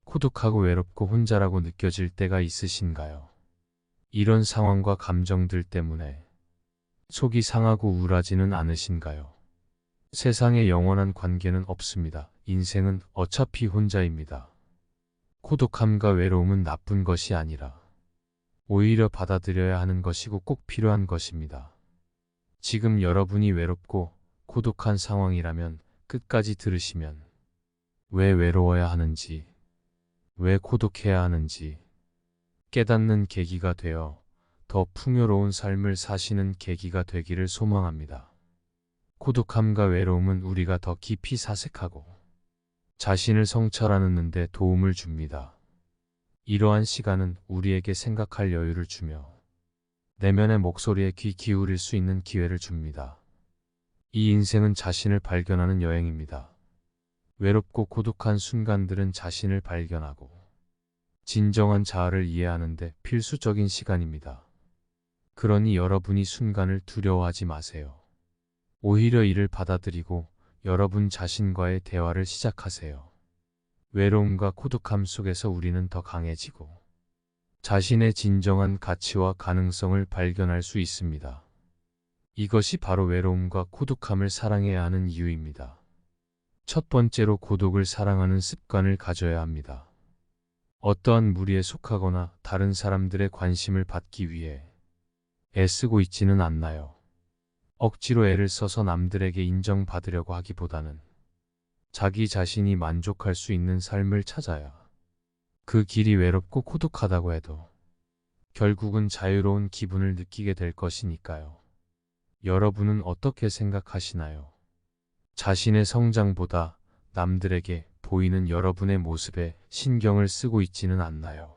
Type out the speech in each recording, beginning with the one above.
고독하고 외롭고 혼자라고 느껴질 때가 있으신가요? 이런 상황과 감정들 때문에 속이 상하고 우울하지는 않으신가요? 세상에 영원한 관계는 없습니다. 인생은 어차피 혼자입니다. 고독함과 외로움은 나쁜 것이 아니라 오히려 받아들여야 하는 것이고 꼭 필요한 것입니다. 지금 여러분이 외롭고 고독한 상황이라면 끝까지 들으시면 왜 외로워야 하는지, 왜 고독해야 하는지 깨닫는 계기가 되어 더 풍요로운 삶을 사시는 계기가 되기를 소망합니다. 고독함과 외로움은 우리가 더 깊이 사색하고 자신을 성찰하는 데 도움을 줍니다. 이러한 시간은 우리에게 생각할 여유를 주며 내면의 목소리에 귀 기울일 수 있는 기회를 줍니다. 이 인생은 자신을 발견하는 여행입니다. 외롭고 고독한 순간들은 자신을 발견하고 진정한 자아를 이해하는 데 필수적인 시간입니다. 그러니 여러분이 순간을 두려워하지 마세요. 오히려 이를 받아들이고 여러분 자신과의 대화를 시작하세요. 외로움과 고독함 속에서 우리는 더 강해지고 자신의 진정한 가치와 가능성을 발견할 수 있습니다. 이것이 바로 외로움과 고독함을 사랑해야 하는 이유입니다. 첫 번째로 고독을 사랑하는 습관을 가져야 합니다. 어떠한 무리에 속하거나 다른 사람들의 관심을 받기 위해 애쓰고 있지는 않나요? 억지로 애를 써서 남들에게 인정받으려고 하기보다는 자기 자신이 만족할 수 있는 삶을 찾아야 그 길이 외롭고 고독하다고 해도 결국은 자유로운 기분을 느끼게 될 것이니까요. 여러분은 어떻게 생각하시나요? 자신의 성장보다 남들에게 보이는 여러분의 모습에 신경을 쓰고 있지는 않나요?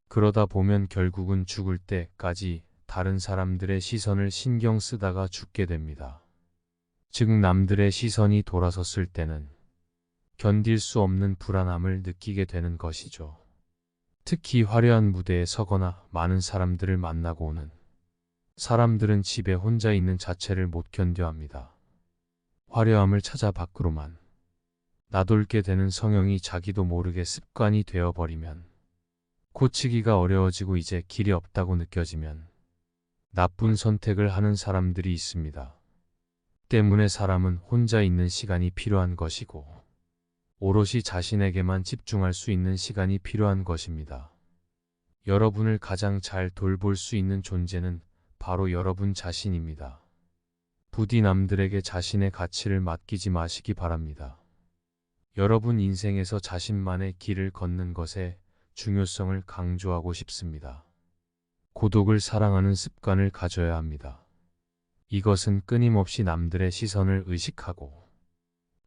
그러다 보면 결국은 죽을 때까지 다른 사람들의 시선을 신경 쓰다가 죽게 됩니다. 즉 남들의 시선이 돌아섰을 때는 견딜 수 없는 불안함을 느끼게 되는 것이죠. 특히 화려한 무대에 서거나 많은 사람들을 만나고 오는 사람들은 집에 혼자 있는 자체를 못 견뎌합니다. 화려함을 찾아 밖으로만 나돌게 되는 성형이 자기도 모르게 습관이 되어버리면 고치기가 어려워지고 이제 길이 없다고 느껴지면 나쁜 선택을 하는 사람들이 있습니다. 때문에 사람은 혼자 있는 시간이 필요한 것이고 오롯이 자신에게만 집중할 수 있는 시간이 필요한 것입니다. 여러분을 가장 잘 돌볼 수 있는 존재는 바로 여러분 자신입니다. 부디 남들에게 자신의 가치를 맡기지 마시기 바랍니다. 여러분 인생에서 자신만의 길을 걷는 것의 중요성을 강조하고 싶습니다. 고독을 사랑하는 습관을 가져야 합니다. 이것은 끊임없이 남들의 시선을 의식하고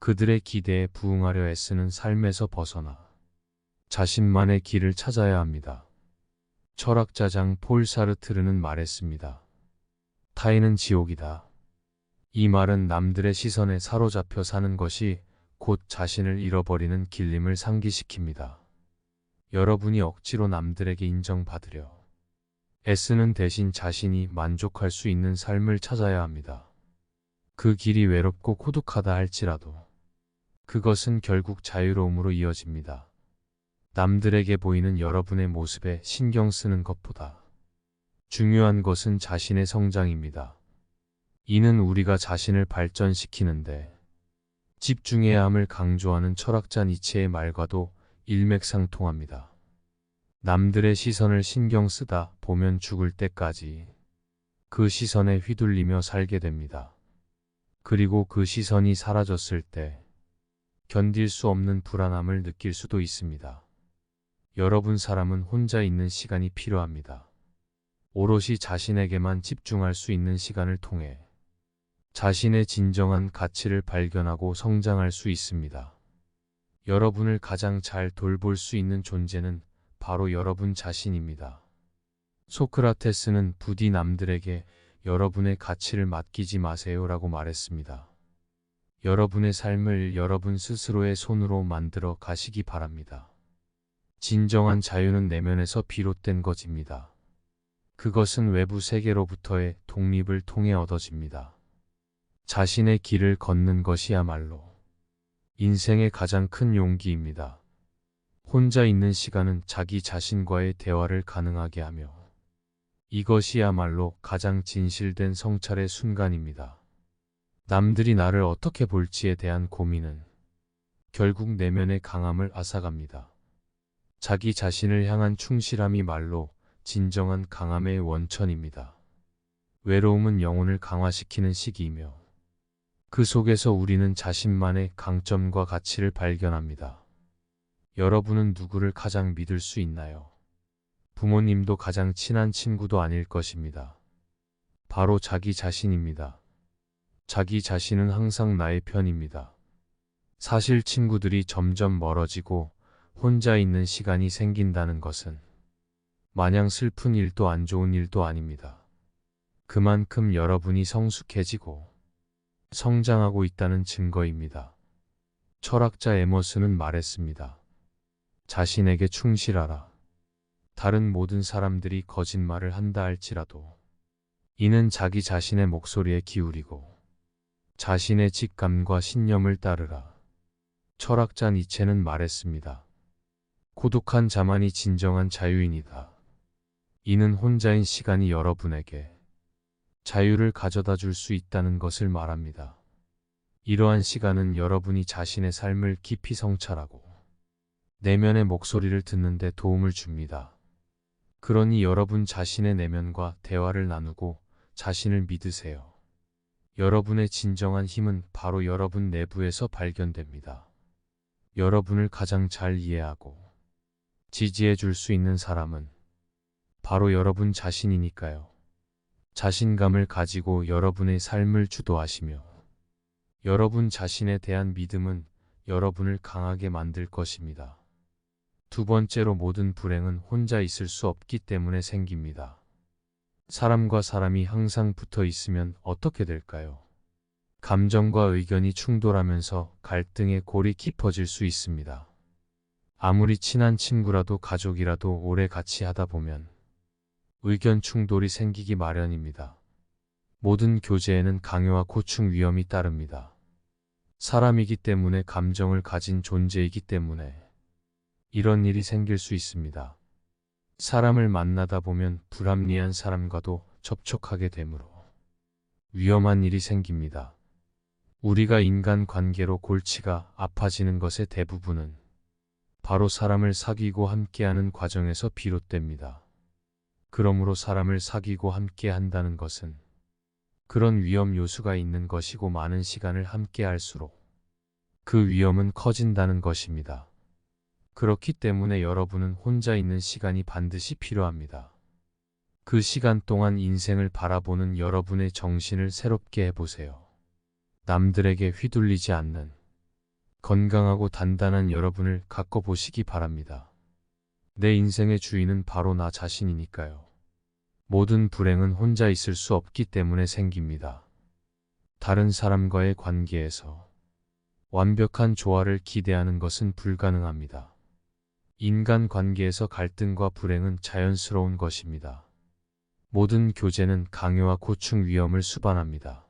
그들의 기대에 부응하려 애쓰는 삶에서 벗어나 자신만의 길을 찾아야 합니다. 철학자 장 폴 사르트르는 말했습니다. 타인은 지옥이다. 이 말은 남들의 시선에 사로잡혀 사는 것이 곧 자신을 잃어버리는 길림을 상기시킵니다. 여러분이 억지로 남들에게 인정받으려 애쓰는 대신 자신이 만족할 수 있는 삶을 찾아야 합니다. 그 길이 외롭고 고독하다 할지라도 그것은 결국 자유로움으로 이어집니다. 남들에게 보이는 여러분의 모습에 신경 쓰는 것보다 중요한 것은 자신의 성장입니다. 이는 우리가 자신을 발전시키는데 집중해야 함을 강조하는 철학자 니체의 말과도 일맥상통합니다. 남들의 시선을 신경 쓰다 보면 죽을 때까지 그 시선에 휘둘리며 살게 됩니다. 그리고 그 시선이 사라졌을 때 견딜 수 없는 불안함을 느낄 수도 있습니다. 여러분 사람은 혼자 있는 시간이 필요합니다. 오롯이 자신에게만 집중할 수 있는 시간을 통해 자신의 진정한 가치를 발견하고 성장할 수 있습니다. 여러분을 가장 잘 돌볼 수 있는 존재는 바로 여러분 자신입니다. 소크라테스는 부디 남들에게 여러분의 가치를 맡기지 마세요라고 말했습니다. 여러분의 삶을 여러분 스스로의 손으로 만들어 가시기 바랍니다. 진정한 자유는 내면에서 비롯된 것입니다. 그것은 외부 세계로부터의 독립을 통해 얻어집니다. 자신의 길을 걷는 것이야말로 인생의 가장 큰 용기입니다. 혼자 있는 시간은 자기 자신과의 대화를 가능하게 하며 이것이야말로 가장 진실된 성찰의 순간입니다. 남들이 나를 어떻게 볼지에 대한 고민은 결국 내면의 강함을 앗아갑니다. 자기 자신을 향한 충실함이 말로 진정한 강함의 원천입니다. 외로움은 영혼을 강화시키는 시기이며 그 속에서 우리는 자신만의 강점과 가치를 발견합니다. 여러분은 누구를 가장 믿을 수 있나요? 부모님도 가장 친한 친구도 아닐 것입니다. 바로 자기 자신입니다. 자기 자신은 항상 나의 편입니다. 사실 친구들이 점점 멀어지고 혼자 있는 시간이 생긴다는 것은 마냥 슬픈 일도 안 좋은 일도 아닙니다. 그만큼 여러분이 성숙해지고 성장하고 있다는 증거입니다. 철학자 에머슨은 말했습니다. 자신에게 충실하라. 다른 모든 사람들이 거짓말을 한다 할지라도 이는 자기 자신의 목소리에 기울이고 자신의 직감과 신념을 따르라. 철학자 니체는 말했습니다. 고독한 자만이 진정한 자유인이다. 이는 혼자인 시간이 여러분에게 자유를 가져다 줄 수 있다는 것을 말합니다. 이러한 시간은 여러분이 자신의 삶을 깊이 성찰하고 내면의 목소리를 듣는 데 도움을 줍니다. 그러니 여러분 자신의 내면과 대화를 나누고 자신을 믿으세요. 여러분의 진정한 힘은 바로 여러분 내부에서 발견됩니다. 여러분을 가장 잘 이해하고 지지해 줄 수 있는 사람은 바로 여러분 자신이니까요. 자신감을 가지고 여러분의 삶을 주도하시며 여러분 자신에 대한 믿음은 여러분을 강하게 만들 것입니다. 두 번째로 모든 불행은 혼자 있을 수 없기 때문에 생깁니다. 사람과 사람이 항상 붙어 있으면 어떻게 될까요? 감정과 의견이 충돌하면서 갈등의 골이 깊어질 수 있습니다. 아무리 친한 친구라도 가족이라도 오래 같이 하다 보면 의견 충돌이 생기기 마련입니다. 모든 교제에는 강요와 고충 위험이 따릅니다. 사람이기 때문에 감정을 가진 존재이기 때문에 이런 일이 생길 수 있습니다. 사람을 만나다 보면 불합리한 사람과도 접촉하게 되므로 위험한 일이 생깁니다. 우리가 인간 관계로 골치가 아파지는 것의 대부분은 바로 사람을 사귀고 함께하는 과정에서 비롯됩니다. 그러므로 사람을 사귀고 함께 한다는 것은 그런 위험 요소가 있는 것이고 많은 시간을 함께 할수록 그 위험은 커진다는 것입니다. 그렇기 때문에 여러분은 혼자 있는 시간이 반드시 필요합니다. 그 시간 동안 인생을 바라보는 여러분의 정신을 새롭게 해보세요. 남들에게 휘둘리지 않는 건강하고 단단한 여러분을 갖고 보시기 바랍니다. 내 인생의 주인은 바로 나 자신이니까요. 모든 불행은 혼자 있을 수 없기 때문에 생깁니다. 다른 사람과의 관계에서 완벽한 조화를 기대하는 것은 불가능합니다. 인간 관계에서 갈등과 불행은 자연스러운 것입니다. 모든 교제는 강요와 고충 위험을 수반합니다.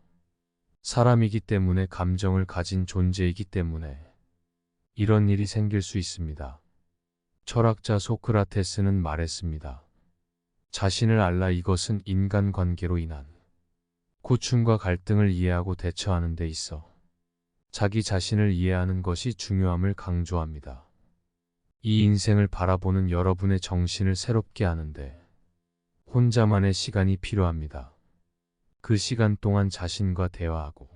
사람이기 때문에 감정을 가진 존재이기 때문에 이런 일이 생길 수 있습니다. 철학자 소크라테스는 말했습니다. 자신을 알라. 이것은 인간관계로 인한 고충과 갈등을 이해하고 대처하는 데 있어 자기 자신을 이해하는 것이 중요함을 강조합니다. 이 인생을 바라보는 여러분의 정신을 새롭게 하는데 혼자만의 시간이 필요합니다. 그 시간 동안 자신과 대화하고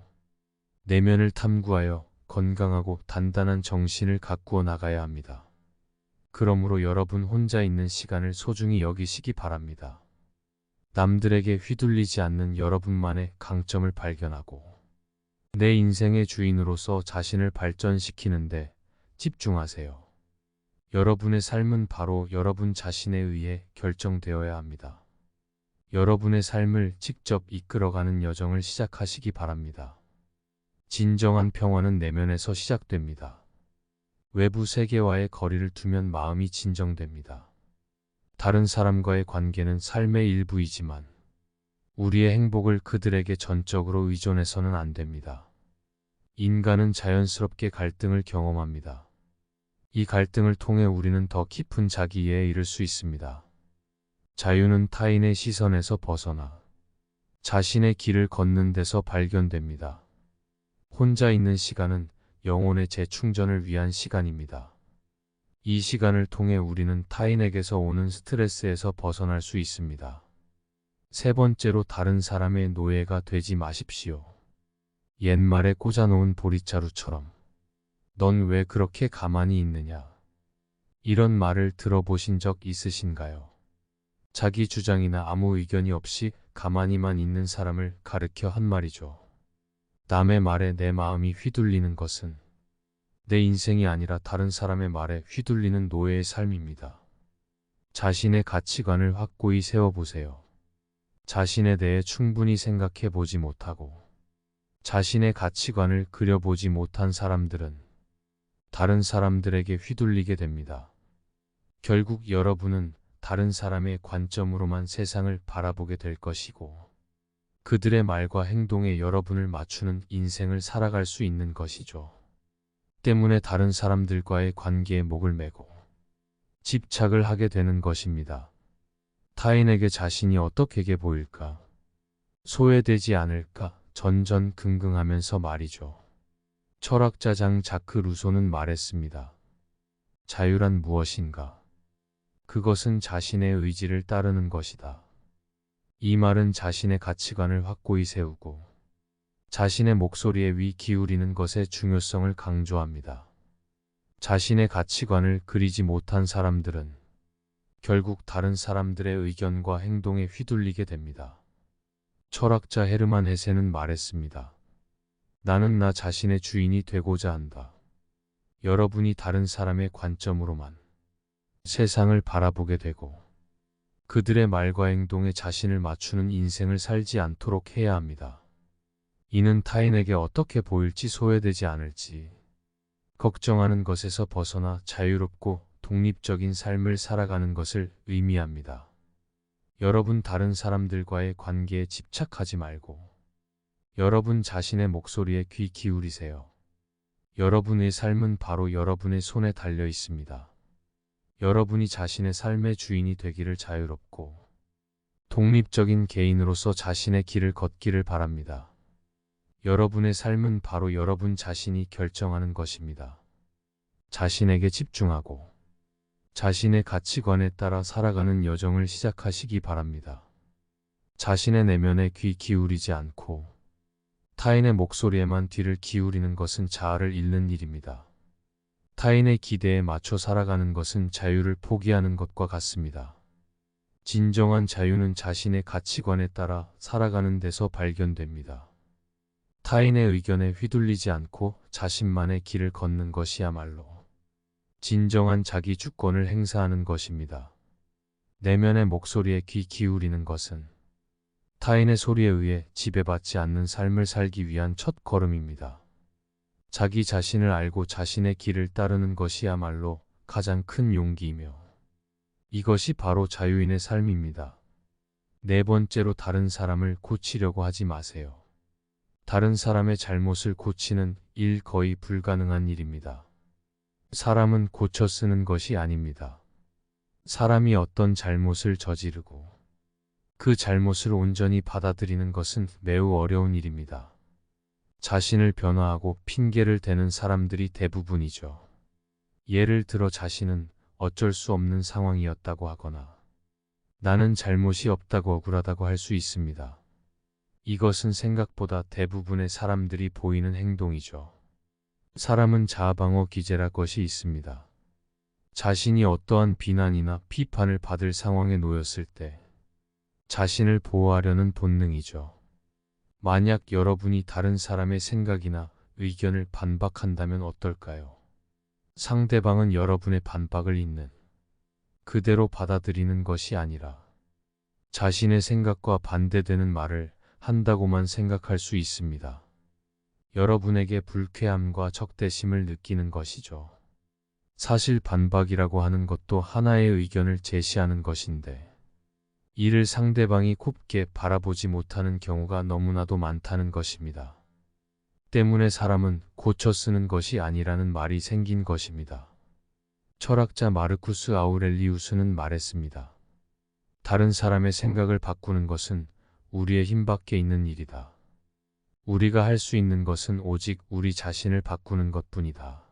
내면을 탐구하여 건강하고 단단한 정신을 가꾸어 나가야 합니다. 그러므로 여러분 혼자 있는 시간을 소중히 여기시기 바랍니다. 남들에게 휘둘리지 않는 여러분만의 강점을 발견하고 내 인생의 주인으로서 자신을 발전시키는데 집중하세요. 여러분의 삶은 바로 여러분 자신에 의해 결정되어야 합니다. 여러분의 삶을 직접 이끌어가는 여정을 시작하시기 바랍니다. 진정한 평화는 내면에서 시작됩니다. 외부 세계와의 거리를 두면 마음이 진정됩니다. 다른 사람과의 관계는 삶의 일부이지만 우리의 행복을 그들에게 전적으로 의존해서는 안 됩니다. 인간은 자연스럽게 갈등을 경험합니다. 이 갈등을 통해 우리는 더 깊은 자기이해에 이를 수 있습니다. 자유는 타인의 시선에서 벗어나 자신의 길을 걷는 데서 발견됩니다. 혼자 있는 시간은 영혼의 재충전을 위한 시간입니다. 이 시간을 통해 우리는 타인에게서 오는 스트레스에서 벗어날 수 있습니다. 세 번째로, 다른 사람의 노예가 되지 마십시오. 옛말에 꽂아놓은 보리자루처럼 넌 왜 그렇게 가만히 있느냐? 이런 말을 들어보신 적 있으신가요? 자기 주장이나 아무 의견이 없이 가만히만 있는 사람을 가르켜 한 말이죠. 남의 말에 내 마음이 휘둘리는 것은 내 인생이 아니라 다른 사람의 말에 휘둘리는 노예의 삶입니다. 자신의 가치관을 확고히 세워보세요. 자신에 대해 충분히 생각해 보지 못하고 자신의 가치관을 그려보지 못한 사람들은 다른 사람들에게 휘둘리게 됩니다. 결국 여러분은 다른 사람의 관점으로만 세상을 바라보게 될 것이고 그들의 말과 행동에 여러분을 맞추는 인생을 살아갈 수 있는 것이죠. 때문에 다른 사람들과의 관계에 목을 매고 집착을 하게 되는 것입니다. 타인에게 자신이 어떻게 보일까? 소외되지 않을까? 전전긍긍하면서 말이죠. 철학자 장 자크 루소는 말했습니다. 자유란 무엇인가? 그것은 자신의 의지를 따르는 것이다. 이 말은 자신의 가치관을 확고히 세우고 자신의 목소리에 귀 기울이는 것의 중요성을 강조합니다. 자신의 가치관을 그리지 못한 사람들은 결국 다른 사람들의 의견과 행동에 휘둘리게 됩니다. 철학자 헤르만 헤세는 말했습니다. 나는 나 자신의 주인이 되고자 한다. 여러분이 다른 사람의 관점으로만 세상을 바라보게 되고 그들의 말과 행동에 자신을 맞추는 인생을 살지 않도록 해야 합니다. 이는 타인에게 어떻게 보일지 소외되지 않을지 걱정하는 것에서 벗어나 자유롭고 독립적인 삶을 살아가는 것을 의미합니다. 여러분 다른 사람들과의 관계에 집착하지 말고 여러분 자신의 목소리에 귀 기울이세요. 여러분의 삶은 바로 여러분의 손에 달려 있습니다. 여러분이 자신의 삶의 주인이 되기를 자유롭고 독립적인 개인으로서 자신의 길을 걷기를 바랍니다. 여러분의 삶은 바로 여러분 자신이 결정하는 것입니다. 자신에게 집중하고 자신의 가치관에 따라 살아가는 여정을 시작하시기 바랍니다. 자신의 내면에 귀 기울이지 않고 타인의 목소리에만 귀를 기울이는 것은 자아를 잃는 일입니다. 타인의 기대에 맞춰 살아가는 것은 자유를 포기하는 것과 같습니다. 진정한 자유는 자신의 가치관에 따라 살아가는 데서 발견됩니다. 타인의 의견에 휘둘리지 않고 자신만의 길을 걷는 것이야말로 진정한 자기 주권을 행사하는 것입니다. 내면의 목소리에 귀 기울이는 것은 타인의 소리에 의해 지배받지 않는 삶을 살기 위한 첫 걸음입니다. 자기 자신을 알고 자신의 길을 따르는 것이야말로 가장 큰 용기이며 이것이 바로 자유인의 삶입니다. 네 번째로, 다른 사람을 고치려고 하지 마세요. 다른 사람의 잘못을 고치는 일 거의 불가능한 일입니다. 사람은 고쳐 쓰는 것이 아닙니다. 사람이 어떤 잘못을 저지르고 그 잘못을 온전히 받아들이는 것은 매우 어려운 일입니다. 자신을 변화하고 핑계를 대는 사람들이 대부분이죠. 예를 들어 자신은 어쩔 수 없는 상황이었다고 하거나 나는 잘못이 없다고 억울하다고 할 수 있습니다. 이것은 생각보다 대부분의 사람들이 보이는 행동이죠. 사람은 자아방어 기제라 것이 있습니다. 자신이 어떠한 비난이나 비판을 받을 상황에 놓였을 때 자신을 보호하려는 본능이죠. 만약 여러분이 다른 사람의 생각이나 의견을 반박한다면 어떨까요? 상대방은 여러분의 반박을 있는 그대로 받아들이는 것이 아니라 자신의 생각과 반대되는 말을 한다고만 생각할 수 있습니다. 여러분에게 불쾌함과 적대심을 느끼는 것이죠. 사실 반박이라고 하는 것도 하나의 의견을 제시하는 것인데 이를 상대방이 곱게 바라보지 못하는 경우가 너무나도 많다는 것입니다. 때문에 사람은 고쳐 쓰는 것이 아니라는 말이 생긴 것입니다. 철학자 마르쿠스 아우렐리우스는 말했습니다. 다른 사람의 생각을 바꾸는 것은 우리의 힘밖에 있는 일이다. 우리가 할 수 있는 것은 오직 우리 자신을 바꾸는 것뿐이다.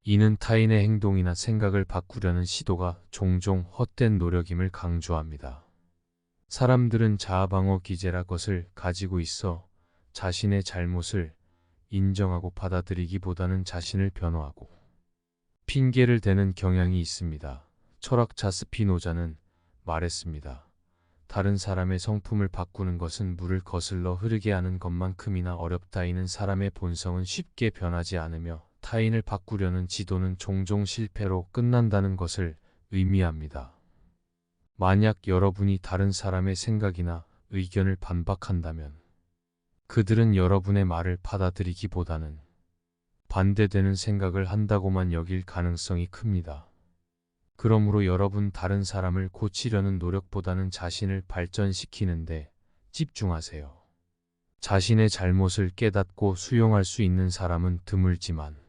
이는 타인의 행동이나 생각을 바꾸려는 시도가 종종 헛된 노력임을 강조합니다. 사람들은 자아방어 기제라 것을 가지고 있어 자신의 잘못을 인정하고 받아들이기보다는 자신을 변호하고 핑계를 대는 경향이 있습니다. 철학자 스피노자는 말했습니다. 다른 사람의 성품을 바꾸는 것은 물을 거슬러 흐르게 하는 것만큼이나 어렵다. 이는 사람의 본성은 쉽게 변하지 않으며 타인을 바꾸려는 지도는 종종 실패로 끝난다는 것을 의미합니다. 만약 여러분이 다른 사람의 생각이나 의견을 반박한다면 그들은 여러분의 말을 받아들이기보다는 반대되는 생각을 한다고만 여길 가능성이 큽니다. 그러므로 여러분 다른 사람을 고치려는 노력보다는 자신을 발전시키는데 집중하세요. 자신의 잘못을 깨닫고 수용할 수 있는 사람은 드물지만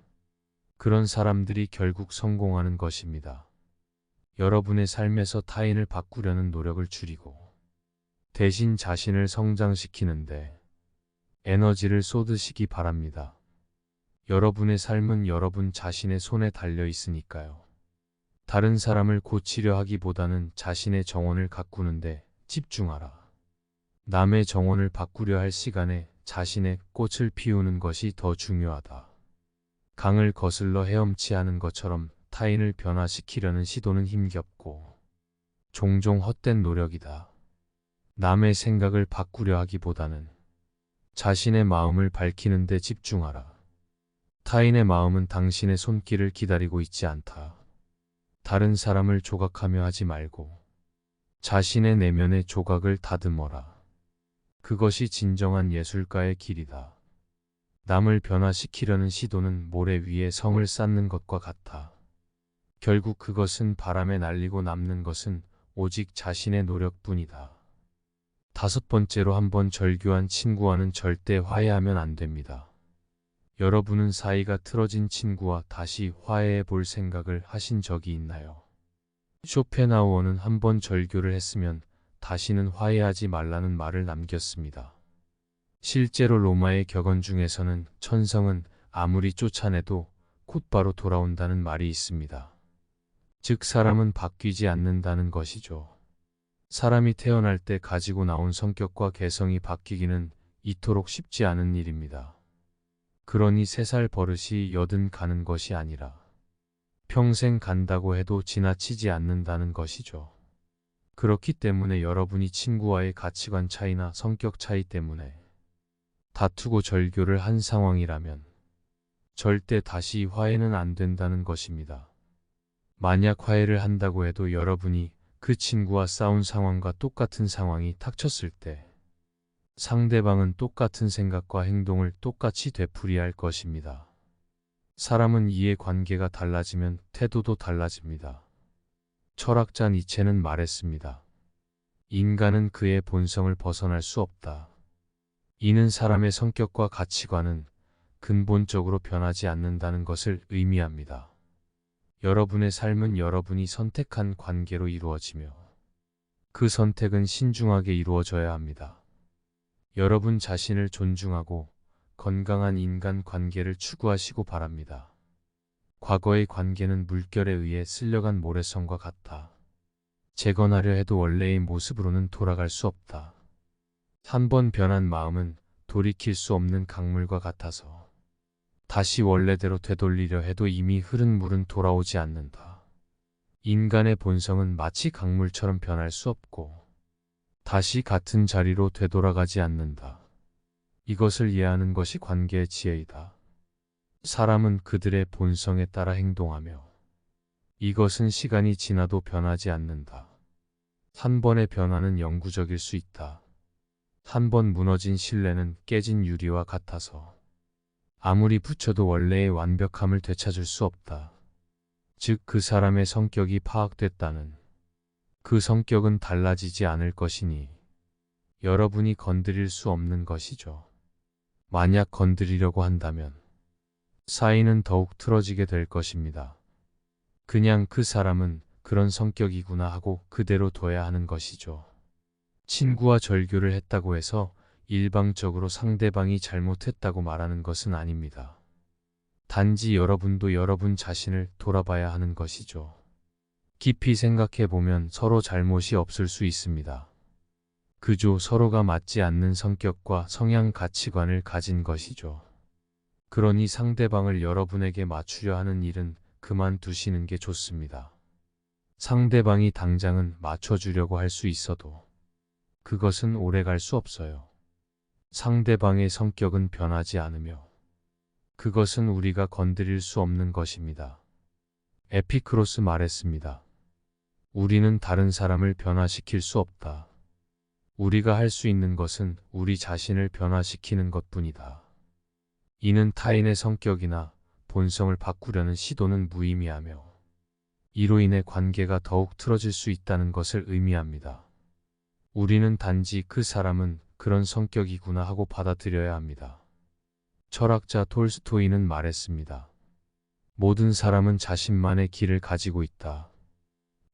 그런 사람들이 결국 성공하는 것입니다. 여러분의 삶에서 타인을 바꾸려는 노력을 줄이고 대신 자신을 성장시키는데 에너지를 쏟으시기 바랍니다. 여러분의 삶은 여러분 자신의 손에 달려 있으니까요. 다른 사람을 고치려 하기보다는 자신의 정원을 가꾸는데 집중하라. 남의 정원을 바꾸려 할 시간에 자신의 꽃을 피우는 것이 더 중요하다. 강을 거슬러 헤엄치 하는 것처럼 타인을 변화시키려는 시도는 힘겹고 종종 헛된 노력이다. 남의 생각을 바꾸려 하기보다는 자신의 마음을 밝히는 데 집중하라. 타인의 마음은 당신의 손길을 기다리고 있지 않다. 다른 사람을 조각하며 하지 말고 자신의 내면의 조각을 다듬어라. 그것이 진정한 예술가의 길이다. 남을 변화시키려는 시도는 모래 위에 성을 쌓는 것과 같아. 결국 그것은 바람에 날리고 남는 것은 오직 자신의 노력뿐이다. 5번째로 한번 절교한 친구와는 절대 화해하면 안 됩니다. 여러분은 사이가 틀어진 친구와 다시 화해해 볼 생각을 하신 적이 있나요? 쇼펜하우어는 한번 절교를 했으면 다시는 화해하지 말라는 말을 남겼습니다. 실제로 로마의 격언 중에서는 천성은 아무리 쫓아내도 곧바로 돌아온다는 말이 있습니다. 즉 사람은 바뀌지 않는다는 것이죠. 사람이 태어날 때 가지고 나온 성격과 개성이 바뀌기는 이토록 쉽지 않은 일입니다. 그러니 3살 버릇이 80 가는 것이 아니라 평생 간다고 해도 지나치지 않는다는 것이죠. 그렇기 때문에 여러분이 친구와의 가치관 차이나 성격 차이 때문에 다투고 절교를 한 상황이라면 절대 다시 화해는 안 된다는 것입니다. 만약 화해를 한다고 해도 여러분이 그 친구와 싸운 상황과 똑같은 상황이 닥쳤을 때 상대방은 똑같은 생각과 행동을 똑같이 되풀이할 것입니다. 사람은 이해관계가 달라지면 태도도 달라집니다. 철학자 니체는 말했습니다. 인간은 그의 본성을 벗어날 수 없다. 이는 사람의 성격과 가치관은 근본적으로 변하지 않는다는 것을 의미합니다. 여러분의 삶은 여러분이 선택한 관계로 이루어지며 그 선택은 신중하게 이루어져야 합니다. 여러분 자신을 존중하고 건강한 인간 관계를 추구하시고 바랍니다. 과거의 관계는 물결에 의해 쓸려간 모래성과 같아. 재건하려 해도 원래의 모습으로는 돌아갈 수 없다. 한번 변한 마음은 돌이킬 수 없는 강물과 같아서 다시 원래대로 되돌리려 해도 이미 흐른 물은 돌아오지 않는다. 인간의 본성은 마치 강물처럼 변할 수 없고 다시 같은 자리로 되돌아가지 않는다. 이것을 이해하는 것이 관계의 지혜이다. 사람은 그들의 본성에 따라 행동하며 이것은 시간이 지나도 변하지 않는다. 한 번의 변화는 영구적일 수 있다. 한 번 무너진 신뢰는 깨진 유리와 같아서 아무리 붙여도 원래의 완벽함을 되찾을 수 없다. 즉 그 사람의 성격이 파악됐다는 그 성격은 달라지지 않을 것이니 여러분이 건드릴 수 없는 것이죠. 만약 건드리려고 한다면 사이는 더욱 틀어지게 될 것입니다. 그냥 그 사람은 그런 성격이구나 하고 그대로 둬야 하는 것이죠. 친구와 절교를 했다고 해서 일방적으로 상대방이 잘못했다고 말하는 것은 아닙니다. 단지 여러분도 여러분 자신을 돌아봐야 하는 것이죠. 깊이 생각해 보면 서로 잘못이 없을 수 있습니다. 그저 서로가 맞지 않는 성격과 성향 가치관을 가진 것이죠. 그러니 상대방을 여러분에게 맞추려 하는 일은 그만두시는 게 좋습니다. 상대방이 당장은 맞춰주려고 할 수 있어도 그것은 오래 갈 수 없어요. 상대방의 성격은 변하지 않으며 그것은 우리가 건드릴 수 없는 것입니다. 에피크로스 말했습니다. 우리는 다른 사람을 변화시킬 수 없다. 우리가 할 수 있는 것은 우리 자신을 변화시키는 것뿐이다. 이는 타인의 성격이나 본성을 바꾸려는 시도는 무의미하며 이로 인해 관계가 더욱 틀어질 수 있다는 것을 의미합니다. 우리는 단지 그 사람은 그런 성격이구나 하고 받아들여야 합니다. 철학자 톨스토이는 말했습니다. 모든 사람은 자신만의 길을 가지고 있다.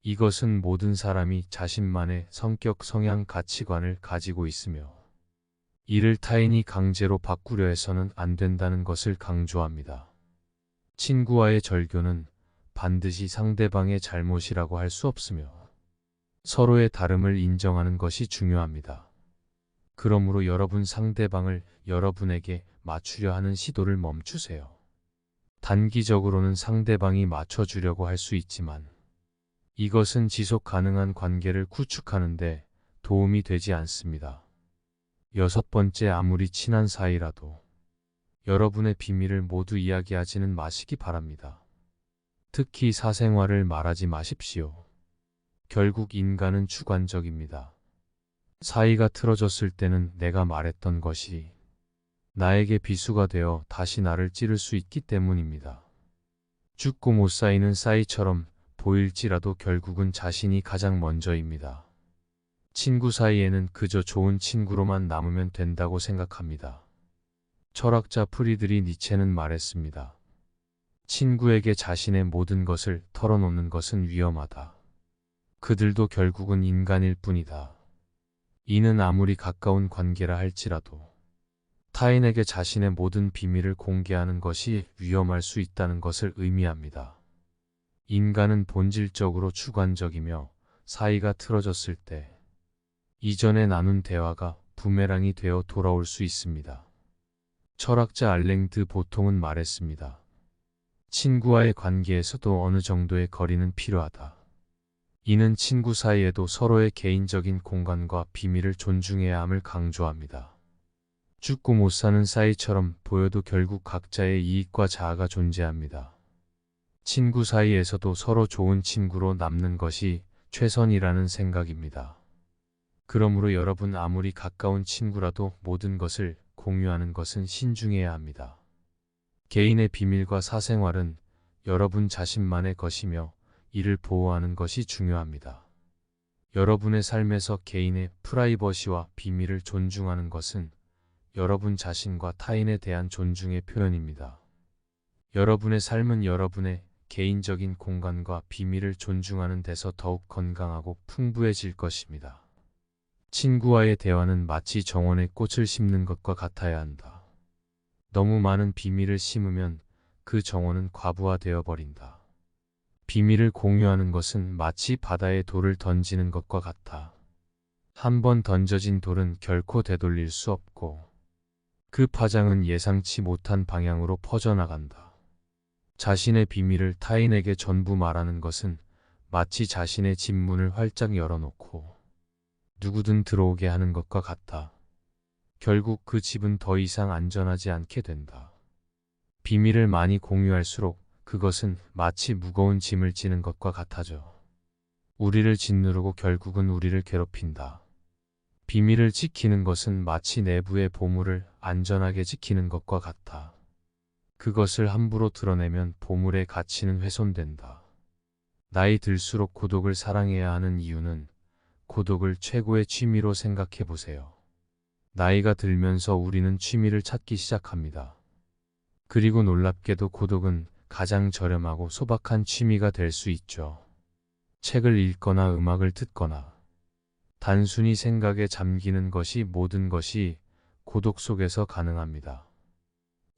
이것은 모든 사람이 자신만의 성격, 성향, 가치관을 가지고 있으며 이를 타인이 강제로 바꾸려 해서는 안 된다는 것을 강조합니다. 친구와의 절교는 반드시 상대방의 잘못이라고 할 수 없으며 서로의 다름을 인정하는 것이 중요합니다. 그러므로 여러분 상대방을 여러분에게 맞추려 하는 시도를 멈추세요. 단기적으로는 상대방이 맞춰주려고 할 수 있지만 이것은 지속 가능한 관계를 구축하는 데 도움이 되지 않습니다. 6번째, 아무리 친한 사이라도 여러분의 비밀을 모두 이야기하지는 마시기 바랍니다. 특히 사생활을 말하지 마십시오. 결국 인간은 주관적입니다. 사이가 틀어졌을 때는 내가 말했던 것이 나에게 비수가 되어 다시 나를 찌를 수 있기 때문입니다. 죽고 못 쌓이는 싸이처럼 보일지라도 결국은 자신이 가장 먼저입니다. 친구 사이에는 그저 좋은 친구로만 남으면 된다고 생각합니다. 철학자 프리드리 니체는 말했습니다. 친구에게 자신의 모든 것을 털어놓는 것은 위험하다. 그들도 결국은 인간일 뿐이다. 이는 아무리 가까운 관계라 할지라도 타인에게 자신의 모든 비밀을 공개하는 것이 위험할 수 있다는 것을 의미합니다. 인간은 본질적으로 주관적이며 사이가 틀어졌을 때 이전에 나눈 대화가 부메랑이 되어 돌아올 수 있습니다. 철학자 알랭 드 보통은 말했습니다. 친구와의 관계에서도 어느 정도의 거리는 필요하다. 이는 친구 사이에도 서로의 개인적인 공간과 비밀을 존중해야 함을 강조합니다. 죽고 못 사는 사이처럼 보여도 결국 각자의 이익과 자아가 존재합니다. 친구 사이에서도 서로 좋은 친구로 남는 것이 최선이라는 생각입니다. 그러므로 여러분 아무리 가까운 친구라도 모든 것을 공유하는 것은 신중해야 합니다. 개인의 비밀과 사생활은 여러분 자신만의 것이며 이를 보호하는 것이 중요합니다. 여러분의 삶에서 개인의 프라이버시와 비밀을 존중하는 것은 여러분 자신과 타인에 대한 존중의 표현입니다. 여러분의 삶은 여러분의 개인적인 공간과 비밀을 존중하는 데서 더욱 건강하고 풍부해질 것입니다. 친구와의 대화는 마치 정원에 꽃을 심는 것과 같아야 한다. 너무 많은 비밀을 심으면 그 정원은 과부하되어 버린다. 비밀을 공유하는 것은 마치 바다에 돌을 던지는 것과 같아. 한 번 던져진 돌은 결코 되돌릴 수 없고 그 파장은 예상치 못한 방향으로 퍼져나간다. 자신의 비밀을 타인에게 전부 말하는 것은 마치 자신의 집 문을 활짝 열어놓고 누구든 들어오게 하는 것과 같다. 결국 그 집은 더 이상 안전하지 않게 된다. 비밀을 많이 공유할수록 그것은 마치 무거운 짐을 지는 것과 같아져. 우리를 짓누르고 결국은 우리를 괴롭힌다. 비밀을 지키는 것은 마치 내부의 보물을 안전하게 지키는 것과 같아. 그것을 함부로 드러내면 보물의 가치는 훼손된다. 나이 들수록 고독을 사랑해야 하는 이유는 고독을 최고의 취미로 생각해 보세요. 나이가 들면서 우리는 취미를 찾기 시작합니다. 그리고 놀랍게도 고독은 가장 저렴하고 소박한 취미가 될 수 있죠. 책을 읽거나 음악을 듣거나 단순히 생각에 잠기는 것이 모든 것이 고독 속에서 가능합니다.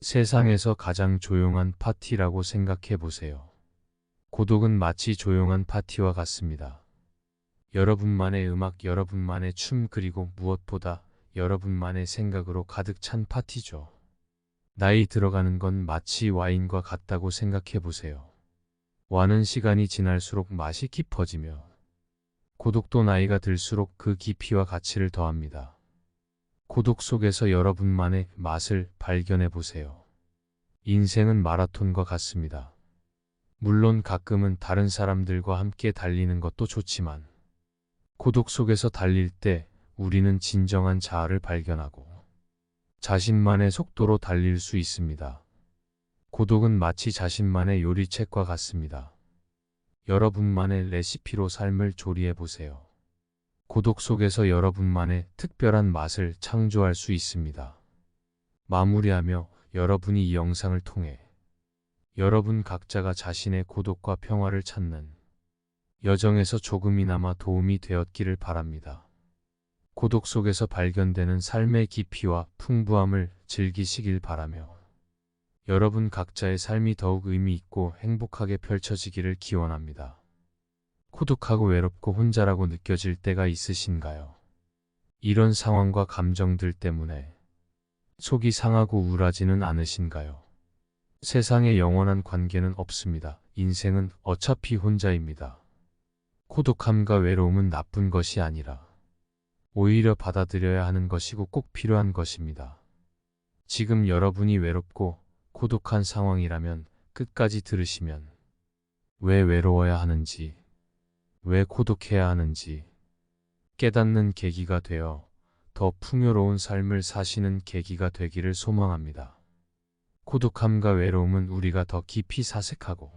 세상에서 가장 조용한 파티라고 생각해 보세요. 고독은 마치 조용한 파티와 같습니다. 여러분만의 음악, 여러분만의 춤, 그리고 무엇보다 여러분만의 생각으로 가득 찬 파티죠. 나이 들어가는 건 마치 와인과 같다고 생각해 보세요. 와는 시간이 지날수록 맛이 깊어지며 고독도 나이가 들수록 그 깊이와 가치를 더합니다. 고독 속에서 여러분만의 맛을 발견해 보세요. 인생은 마라톤과 같습니다. 물론 가끔은 다른 사람들과 함께 달리는 것도 좋지만 고독 속에서 달릴 때 우리는 진정한 자아를 발견하고 자신만의 속도로 달릴 수 있습니다. 고독은 마치 자신만의 요리책과 같습니다. 여러분만의 레시피로 삶을 조리해 보세요. 고독 속에서 여러분만의 특별한 맛을 창조할 수 있습니다. 마무리하며 여러분이 이 영상을 통해 여러분 각자가 자신의 고독과 평화를 찾는 여정에서 조금이나마 도움이 되었기를 바랍니다. 고독 속에서 발견되는 삶의 깊이와 풍부함을 즐기시길 바라며 여러분 각자의 삶이 더욱 의미 있고 행복하게 펼쳐지기를 기원합니다. 고독하고 외롭고 혼자라고 느껴질 때가 있으신가요? 이런 상황과 감정들 때문에 속이 상하고 우울하지는 않으신가요? 세상에 영원한 관계는 없습니다. 인생은 어차피 혼자입니다. 고독함과 외로움은 나쁜 것이 아니라 오히려 받아들여야 하는 것이고 꼭 필요한 것입니다. 지금 여러분이 외롭고 고독한 상황이라면 끝까지 들으시면 왜 외로워야 하는지, 왜 고독해야 하는지 깨닫는 계기가 되어 더 풍요로운 삶을 사시는 계기가 되기를 소망합니다. 고독함과 외로움은 우리가 더 깊이 사색하고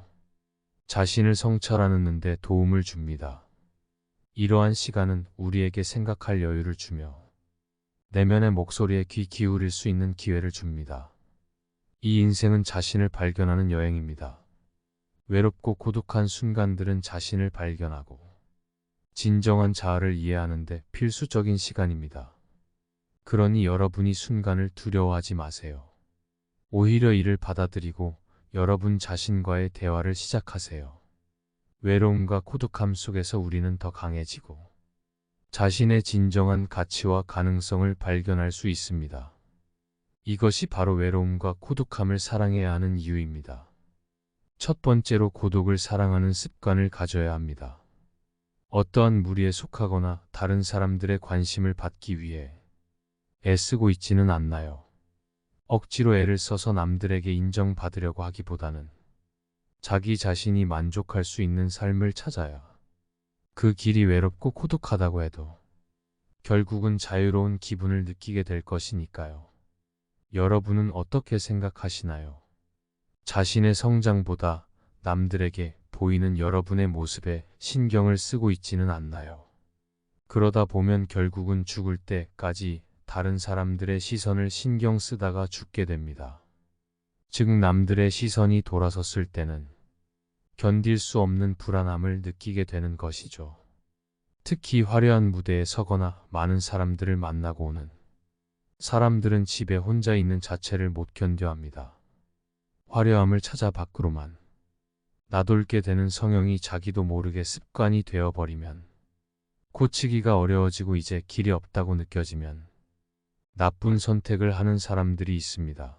자신을 성찰하는 데 도움을 줍니다. 이러한 시간은 우리에게 생각할 여유를 주며 내면의 목소리에 귀 기울일 수 있는 기회를 줍니다. 이 인생은 자신을 발견하는 여행입니다. 외롭고 고독한 순간들은 자신을 발견하고 진정한 자아를 이해하는 데 필수적인 시간입니다. 그러니 여러분이 순간을 두려워하지 마세요. 오히려 이를 받아들이고 여러분 자신과의 대화를 시작하세요. 외로움과 고독함 속에서 우리는 더 강해지고 자신의 진정한 가치와 가능성을 발견할 수 있습니다. 이것이 바로 외로움과 고독함을 사랑해야 하는 이유입니다. 첫 번째로 고독을 사랑하는 습관을 가져야 합니다. 어떠한 무리에 속하거나 다른 사람들의 관심을 받기 위해 애쓰고 있지는 않나요? 억지로 애를 써서 남들에게 인정받으려고 하기보다는 자기 자신이 만족할 수 있는 삶을 찾아야 그 길이 외롭고 고독하다고 해도 결국은 자유로운 기분을 느끼게 될 것이니까요. 여러분은 어떻게 생각하시나요? 자신의 성장보다 남들에게 보이는 여러분의 모습에 신경을 쓰고 있지는 않나요? 그러다 보면 결국은 죽을 때까지 다른 사람들의 시선을 신경 쓰다가 죽게 됩니다. 즉 남들의 시선이 돌아섰을 때는 견딜 수 없는 불안함을 느끼게 되는 것이죠. 특히 화려한 무대에 서거나 많은 사람들을 만나고 오는 사람들은 집에 혼자 있는 자체를 못 견뎌합니다. 화려함을 찾아 밖으로만 나돌게 되는 성형이 자기도 모르게 습관이 되어버리면 고치기가 어려워지고 이제 길이 없다고 느껴지면 나쁜 선택을 하는 사람들이 있습니다.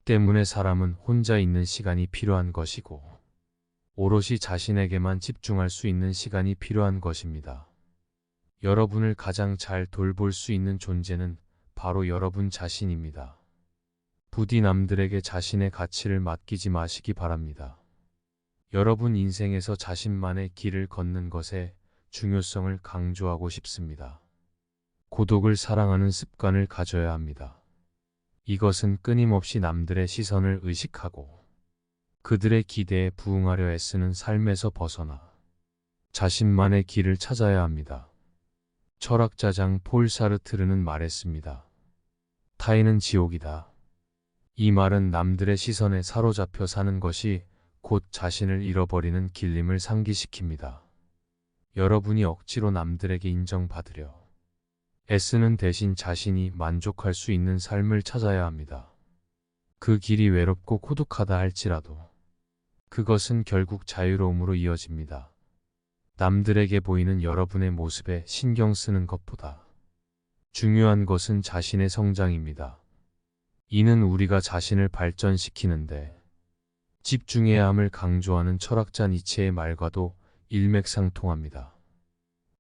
때문에 사람은 혼자 있는 시간이 필요한 것이고 오롯이 자신에게만 집중할 수 있는 시간이 필요한 것입니다. 여러분을 가장 잘 돌볼 수 있는 존재는 바로 여러분 자신입니다. 부디 남들에게 자신의 가치를 맡기지 마시기 바랍니다. 여러분 인생에서 자신만의 길을 걷는 것의 중요성을 강조하고 싶습니다. 고독을 사랑하는 습관을 가져야 합니다. 이것은 끊임없이 남들의 시선을 의식하고 그들의 기대에 부응하려 애쓰는 삶에서 벗어나 자신만의 길을 찾아야 합니다. 철학자 장 폴 사르트르는 말했습니다. 타인은 지옥이다. 이 말은 남들의 시선에 사로잡혀 사는 것이 곧 자신을 잃어버리는 길림을 상기시킵니다. 여러분이 억지로 남들에게 인정받으려 애쓰는 대신 자신이 만족할 수 있는 삶을 찾아야 합니다. 그 길이 외롭고 고독하다 할지라도 그것은 결국 자유로움으로 이어집니다. 남들에게 보이는 여러분의 모습에 신경 쓰는 것보다 중요한 것은 자신의 성장입니다. 이는 우리가 자신을 발전시키는데 집중해야 함을 강조하는 철학자 니체의 말과도 일맥상통합니다.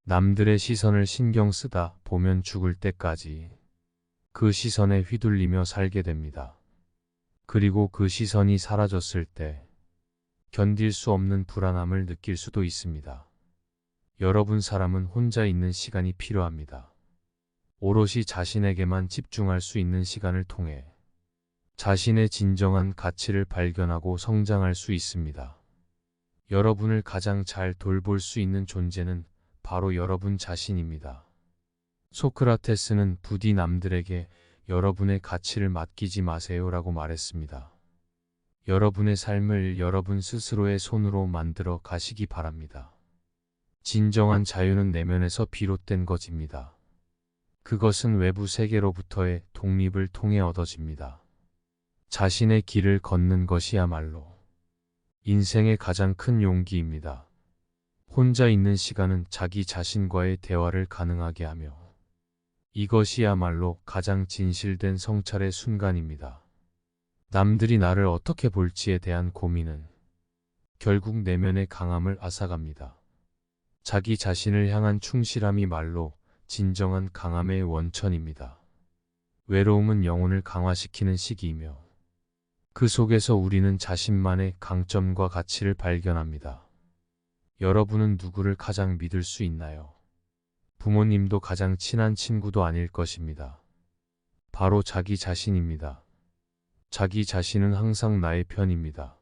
남들의 시선을 신경 쓰다 보면 죽을 때까지 그 시선에 휘둘리며 살게 됩니다. 그리고 그 시선이 사라졌을 때 견딜 수 없는 불안함을 느낄 수도 있습니다. 여러분, 사람은 혼자 있는 시간이 필요합니다. 오롯이 자신에게만 집중할 수 있는 시간을 통해 자신의 진정한 가치를 발견하고 성장할 수 있습니다. 여러분을 가장 잘 돌볼 수 있는 존재는 바로 여러분 자신입니다. 소크라테스는 부디 남들에게 여러분의 가치를 맡기지 마세요라고 말했습니다. 여러분의 삶을 여러분 스스로의 손으로 만들어 가시기 바랍니다. 진정한 자유는 내면에서 비롯된 것입니다. 그것은 외부 세계로부터의 독립을 통해 얻어집니다. 자신의 길을 걷는 것이야말로 인생의 가장 큰 용기입니다. 혼자 있는 시간은 자기 자신과의 대화를 가능하게 하며 이것이야말로 가장 진실된 성찰의 순간입니다. 남들이 나를 어떻게 볼지에 대한 고민은 결국 내면의 강함을 앗아갑니다. 자기 자신을 향한 충실함이 말로 진정한 강함의 원천입니다. 외로움은 영혼을 강화시키는 시기이며 그 속에서 우리는 자신만의 강점과 가치를 발견합니다. 여러분은 누구를 가장 믿을 수 있나요? 부모님도 가장 친한 친구도 아닐 것입니다. 바로 자기 자신입니다. 자기 자신은 항상 나의 편입니다.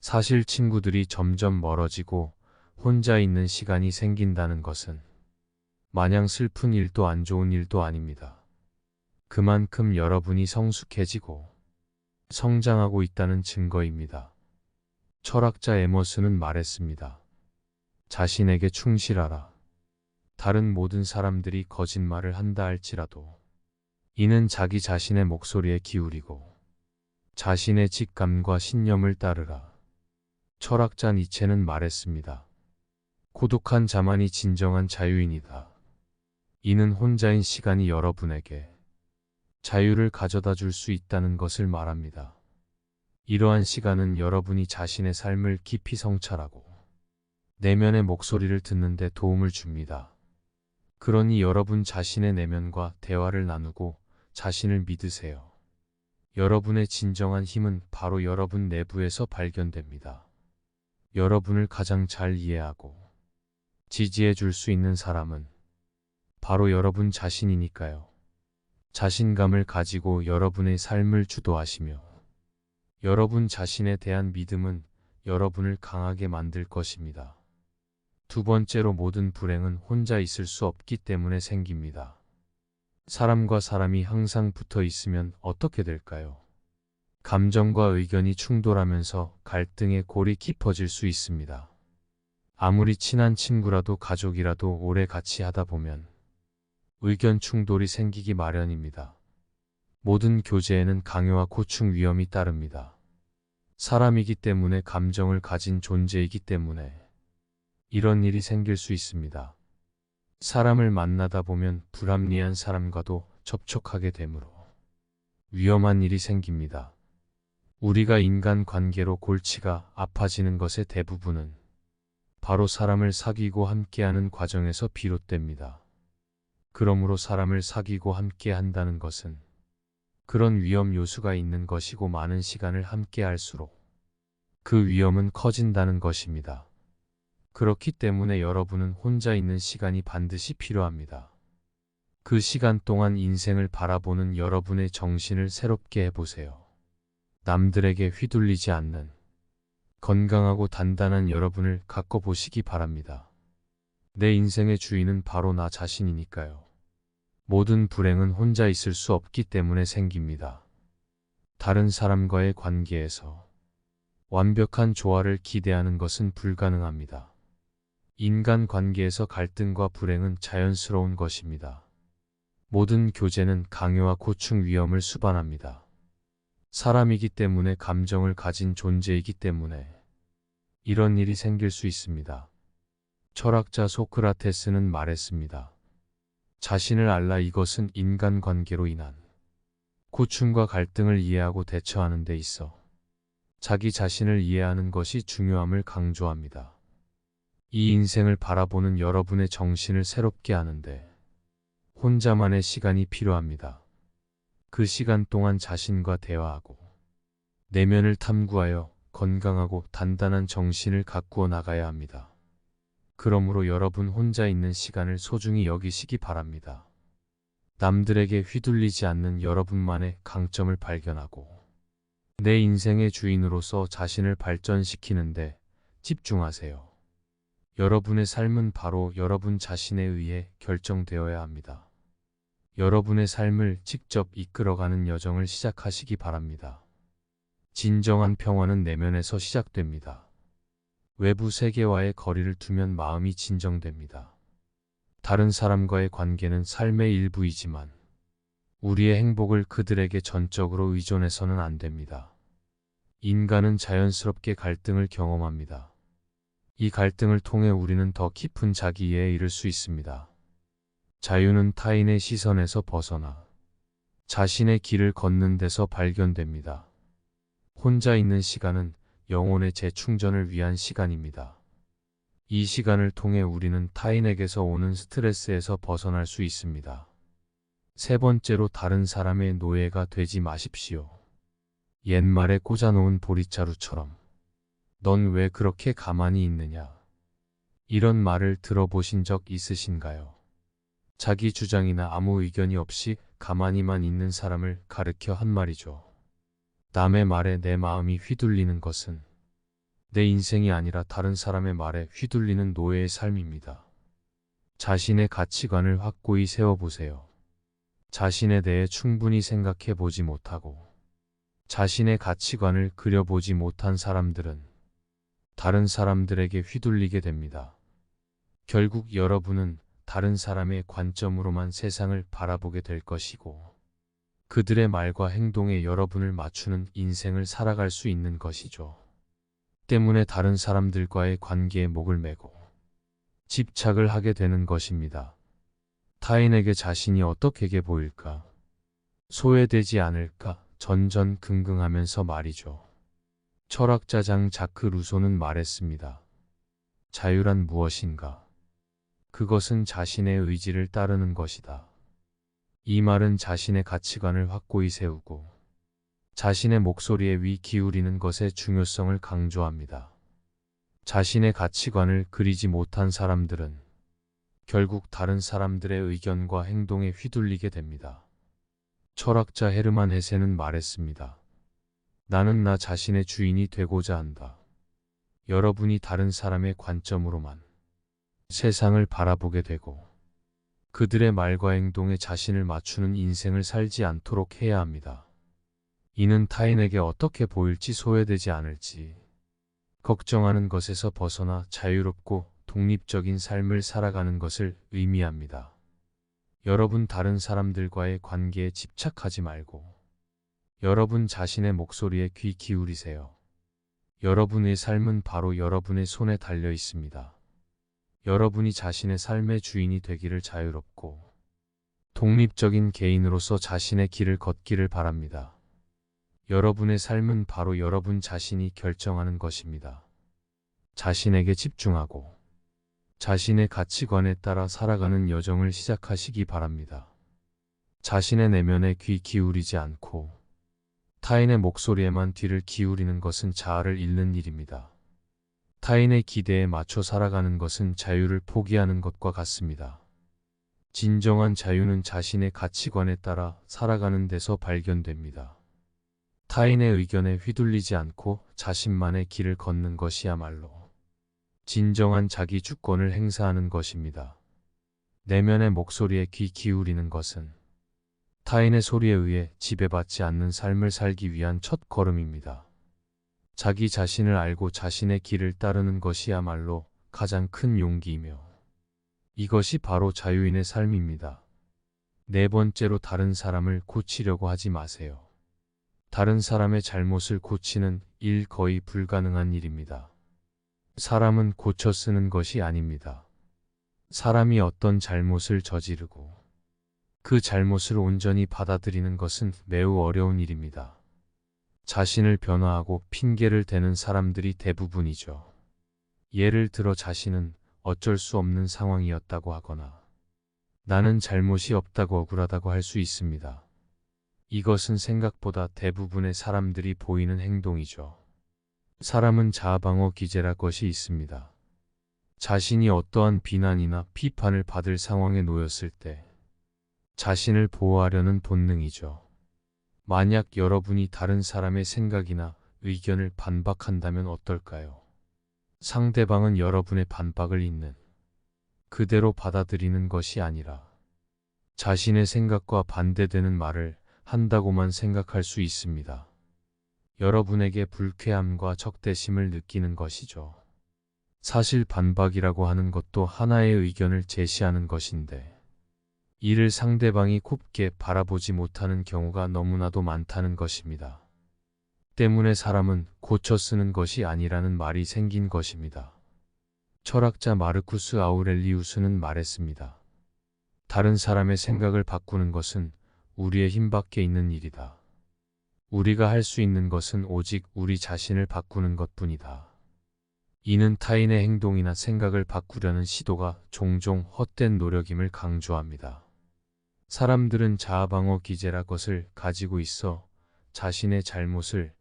사실 친구들이 점점 멀어지고 혼자 있는 시간이 생긴다는 것은 마냥 슬픈 일도 안 좋은 일도 아닙니다. 그만큼 여러분이 성숙해지고 성장하고 있다는 증거입니다. 철학자 에머슨은 말했습니다. 자신에게 충실하라. 다른 모든 사람들이 거짓말을 한다 할지라도 이는 자기 자신의 목소리에 기울이고 자신의 직감과 신념을 따르라. 철학자 니체는 말했습니다. 고독한 자만이 진정한 자유인이다. 이는 혼자인 시간이 여러분에게 자유를 가져다 줄 수 있다는 것을 말합니다. 이러한 시간은 여러분이 자신의 삶을 깊이 성찰하고 내면의 목소리를 듣는 데 도움을 줍니다. 그러니 여러분 자신의 내면과 대화를 나누고 자신을 믿으세요. 여러분의 진정한 힘은 바로 여러분 내부에서 발견됩니다. 여러분을 가장 잘 이해하고 지지해 줄 수 있는 사람은 바로 여러분 자신이니까요. 자신감을 가지고 여러분의 삶을 주도하시며 여러분 자신에 대한 믿음은 여러분을 강하게 만들 것입니다. 두 번째로, 모든 불행은 혼자 있을 수 없기 때문에 생깁니다. 사람과 사람이 항상 붙어 있으면 어떻게 될까요? 감정과 의견이 충돌하면서 갈등의 골이 깊어질 수 있습니다. 아무리 친한 친구라도 가족이라도 오래 같이 하다 보면 의견 충돌이 생기기 마련입니다. 모든 교제에는 강요와 고충 위험이 따릅니다. 사람이기 때문에, 감정을 가진 존재이기 때문에 이런 일이 생길 수 있습니다. 사람을 만나다 보면 불합리한 사람과도 접촉하게 되므로 위험한 일이 생깁니다. 우리가 인간 관계로 골치가 아파지는 것의 대부분은 바로 사람을 사귀고 함께하는 과정에서 비롯됩니다. 그러므로 사람을 사귀고 함께 한다는 것은 그런 위험 요소가 있는 것이고, 많은 시간을 함께 할수록 그 위험은 커진다는 것입니다. 그렇기 때문에 여러분은 혼자 있는 시간이 반드시 필요합니다. 그 시간 동안 인생을 바라보는 여러분의 정신을 새롭게 해보세요. 남들에게 휘둘리지 않는 건강하고 단단한 여러분을 갖고 보시기 바랍니다. 내 인생의 주인은 바로 나 자신이니까요. 모든 불행은 혼자 있을 수 없기 때문에 생깁니다. 다른 사람과의 관계에서 완벽한 조화를 기대하는 것은 불가능합니다. 인간 관계에서 갈등과 불행은 자연스러운 것입니다. 모든 교제는 강요와 고충 위험을 수반합니다. 사람이기 때문에 감정을 가진 존재이기 때문에 이런 일이 생길 수 있습니다. 철학자 소크라테스는 말했습니다. 자신을 알라 이것은 인간관계로 인한 고충과 갈등을 이해하고 대처하는 데 있어 자기 자신을 이해하는 것이 중요함을 강조합니다. 이 인생을 바라보는 여러분의 정신을 새롭게 하는데 혼자만의 시간이 필요합니다. 그 시간 동안 자신과 대화하고 내면을 탐구하여 건강하고 단단한 정신을 가꾸어 나가야 합니다. 그러므로 여러분 혼자 있는 시간을 소중히 여기시기 바랍니다. 남들에게 휘둘리지 않는 여러분만의 강점을 발견하고 내 인생의 주인으로서 자신을 발전시키는데 집중하세요. 여러분의 삶은 바로 여러분 자신에 의해 결정되어야 합니다. 여러분의 삶을 직접 이끌어가는 여정을 시작하시기 바랍니다. 진정한 평화는 내면에서 시작됩니다. 외부 세계와의 거리를 두면 마음이 진정됩니다. 다른 사람과의 관계는 삶의 일부이지만 우리의 행복을 그들에게 전적으로 의존해서는 안 됩니다. 인간은 자연스럽게 갈등을 경험합니다. 이 갈등을 통해 우리는 더 깊은 자기이해에 이를 수 있습니다. 자유는 타인의 시선에서 벗어나 자신의 길을 걷는 데서 발견됩니다. 혼자 있는 시간은 영혼의 재충전을 위한 시간입니다. 이 시간을 통해 우리는 타인에게서 오는 스트레스에서 벗어날 수 있습니다. 세 번째로 다른 사람의 노예가 되지 마십시오. 옛말에 꽂아놓은 보리자루처럼 넌 왜 그렇게 가만히 있느냐? 이런 말을 들어보신 적 있으신가요? 자기 주장이나 아무 의견이 없이 가만히만 있는 사람을 가르켜 한 말이죠. 남의 말에 내 마음이 휘둘리는 것은 내 인생이 아니라 다른 사람의 말에 휘둘리는 노예의 삶입니다. 자신의 가치관을 확고히 세워보세요. 자신에 대해 충분히 생각해 보지 못하고 자신의 가치관을 그려보지 못한 사람들은 다른 사람들에게 휘둘리게 됩니다. 결국 여러분은 다른 사람의 관점으로만 세상을 바라보게 될 것이고 그들의 말과 행동에 여러분을 맞추는 인생을 살아갈 수 있는 것이죠. 때문에 다른 사람들과의 관계에 목을 매고 집착을 하게 되는 것입니다. 타인에게 자신이 어떻게 보일까? 소외되지 않을까? 전전긍긍하면서 말이죠. 철학자 장 자크 루소는 말했습니다. 자유란 무엇인가? 그것은 자신의 의지를 따르는 것이다. 이 말은 자신의 가치관을 확고히 세우고 자신의 목소리에 귀 기울이는 것의 중요성을 강조합니다. 자신의 가치관을 그리지 못한 사람들은 결국 다른 사람들의 의견과 행동에 휘둘리게 됩니다. 철학자 헤르만 헤세는 말했습니다. 나는 나 자신의 주인이 되고자 한다. 여러분이 다른 사람의 관점으로만 세상을 바라보게 되고 그들의 말과 행동에 자신을 맞추는 인생을 살지 않도록 해야 합니다. 이는 타인에게 어떻게 보일지 소외되지 않을지 걱정하는 것에서 벗어나 자유롭고 독립적인 삶을 살아가는 것을 의미합니다. 여러분 다른 사람들과의 관계에 집착하지 말고 여러분 자신의 목소리에 귀 기울이세요. 여러분의 삶은 바로 여러분의 손에 달려 있습니다. 여러분이 자신의 삶의 주인이 되기를 자유롭고 독립적인 개인으로서 자신의 길을 걷기를 바랍니다. 여러분의 삶은 바로 여러분 자신이 결정하는 것입니다. 자신에게 집중하고 자신의 가치관에 따라 살아가는 여정을 시작하시기 바랍니다. 자신의 내면에 귀 기울이지 않고 타인의 목소리에만 뒤를 기울이는 것은 자아를 잃는 일입니다. 타인의 기대에 맞춰 살아가는 것은 자유를 포기하는 것과 같습니다. 진정한 자유는 자신의 가치관에 따라 살아가는 데서 발견됩니다. 타인의 의견에 휘둘리지 않고 자신만의 길을 걷는 것이야말로 진정한 자기 주권을 행사하는 것입니다. 내면의 목소리에 귀 기울이는 것은 타인의 소리에 의해 지배받지 않는 삶을 살기 위한 첫 걸음입니다. 자기 자신을 알고 자신의 길을 따르는 것이야말로 가장 큰 용기이며 이것이 바로 자유인의 삶입니다. 네 번째로 다른 사람을 고치려고 하지 마세요. 다른 사람의 잘못을 고치는 일 거의 불가능한 일입니다. 사람은 고쳐 쓰는 것이 아닙니다. 사람이 어떤 잘못을 저지르고 그 잘못을 온전히 받아들이는 것은 매우 어려운 일입니다. 자신을 변화하고 핑계를 대는 사람들이 대부분이죠. 예를 들어 자신은 어쩔 수 없는 상황이었다고 하거나 나는 잘못이 없다고 억울하다고 할 수 있습니다. 이것은 생각보다 대부분의 사람들이 보이는 행동이죠. 사람은 자아방어 기제라 것이 있습니다. 자신이 어떠한 비난이나 비판을 받을 상황에 놓였을 때 자신을 보호하려는 본능이죠. 만약 여러분이 다른 사람의 생각이나 의견을 반박한다면 어떨까요? 상대방은 여러분의 반박을 있는 그대로 받아들이는 것이 아니라 자신의 생각과 반대되는 말을 한다고만 생각할 수 있습니다. 여러분에게 불쾌함과 적대심을 느끼는 것이죠. 사실 반박이라고 하는 것도 하나의 의견을 제시하는 것인데 이를 상대방이 곱게 바라보지 못하는 경우가 너무나도 많다는 것입니다. 때문에 사람은 고쳐 쓰는 것이 아니라는 말이 생긴 것입니다. 철학자 마르쿠스 아우렐리우스는 말했습니다. 다른 사람의 생각을 바꾸는 것은 우리의 힘밖에 있는 일이다. 우리가 할 수 있는 것은 오직 우리 자신을 바꾸는 것뿐이다. 이는 타인의 행동이나 생각을 바꾸려는 시도가 종종 헛된 노력임을 강조합니다. 사람들은 자아방어 기제라 것을 가지고 있어 자신의 잘못을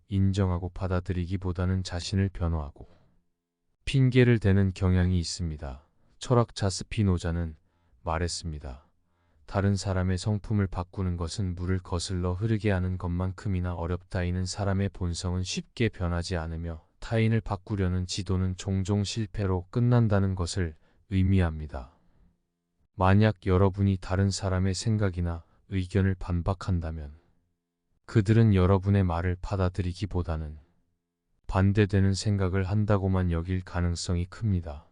인정하고 받아들이기보다는 자신을 변호하고 핑계를 대는 경향이 있습니다. 철학자 스피노자는 말했습니다. 다른 사람의 성품을 바꾸는 것은 물을 거슬러 흐르게 하는 것만큼이나 어렵다. 이는 사람의 본성은 쉽게 변하지 않으며 타인을 바꾸려는 지도는 종종 실패로 끝난다는 것을 의미합니다. 만약 여러분이 다른 사람의 생각이나 의견을 반박한다면 그들은 여러분의 말을 받아들이기보다는 반대되는 생각을 한다고만 여길 가능성이 큽니다.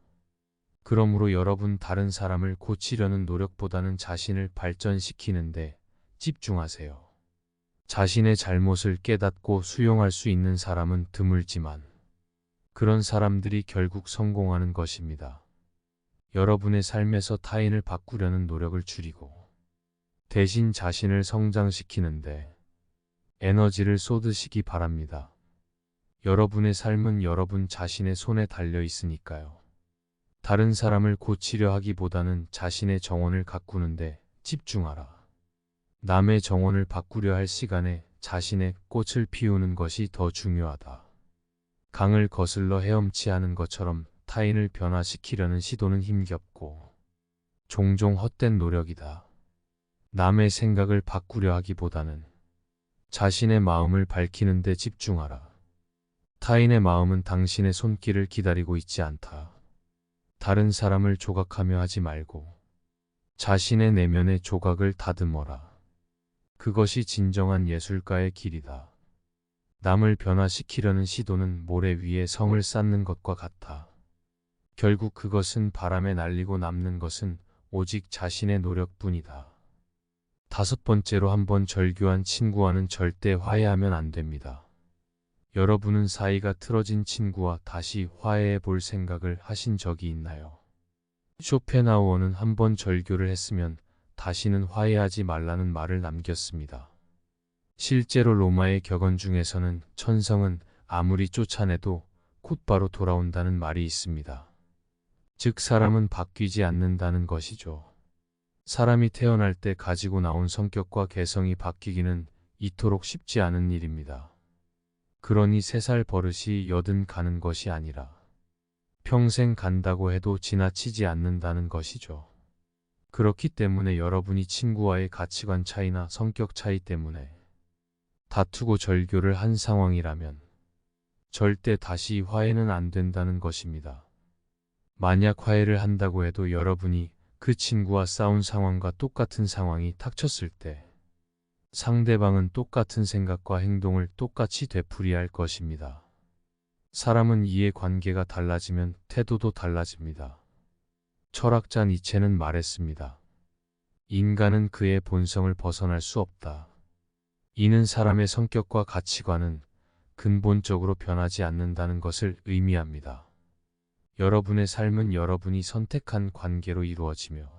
그러므로 여러분 다른 사람을 고치려는 노력보다는 자신을 발전시키는데 집중하세요. 자신의 잘못을 깨닫고 수용할 수 있는 사람은 드물지만 그런 사람들이 결국 성공하는 것입니다. 여러분의 삶에서 타인을 바꾸려는 노력을 줄이고 대신 자신을 성장시키는데 에너지를 쏟으시기 바랍니다. 여러분의 삶은 여러분 자신의 손에 달려 있으니까요. 다른 사람을 고치려 하기보다는 자신의 정원을 가꾸는데 집중하라. 남의 정원을 바꾸려 할 시간에 자신의 꽃을 피우는 것이 더 중요하다. 강을 거슬러 헤엄치 하는 것처럼 타인을 변화시키려는 시도는 힘겹고 종종 헛된 노력이다. 남의 생각을 바꾸려 하기보다는 자신의 마음을 밝히는 데 집중하라. 타인의 마음은 당신의 손길을 기다리고 있지 않다. 다른 사람을 조각하며 하지 말고 자신의 내면의 조각을 다듬어라. 그것이 진정한 예술가의 길이다. 남을 변화시키려는 시도는 모래 위에 성을 쌓는 것과 같아. 결국 그것은 바람에 날리고 남는 것은 오직 자신의 노력뿐이다. 다섯 번째로 한번 절교한 친구와는 절대 화해하면 안 됩니다. 여러분은 사이가 틀어진 친구와 다시 화해해 볼 생각을 하신 적이 있나요? 쇼펜하우어는 한번 절교를 했으면 다시는 화해하지 말라는 말을 남겼습니다. 실제로 로마의 격언 중에서는 천성은 아무리 쫓아내도 곧바로 돌아온다는 말이 있습니다. 즉 사람은 바뀌지 않는다는 것이죠. 사람이 태어날 때 가지고 나온 성격과 개성이 바뀌기는 이토록 쉽지 않은 일입니다. 그러니 3살 버릇이 80 가는 것이 아니라 평생 간다고 해도 지나치지 않는다는 것이죠. 그렇기 때문에 여러분이 친구와의 가치관 차이나 성격 차이 때문에 다투고 절교를 한 상황이라면 절대 다시 화해는 안 된다는 것입니다. 만약 화해를 한다고 해도 여러분이 그 친구와 싸운 상황과 똑같은 상황이 닥쳤을 때 상대방은 똑같은 생각과 행동을 똑같이 되풀이할 것입니다. 사람은 이해관계가 달라지면 태도도 달라집니다. 철학자 니체는 말했습니다. 인간은 그의 본성을 벗어날 수 없다. 이는 사람의 성격과 가치관은 근본적으로 변하지 않는다는 것을 의미합니다. 여러분의 삶은 여러분이 선택한 관계로 이루어지며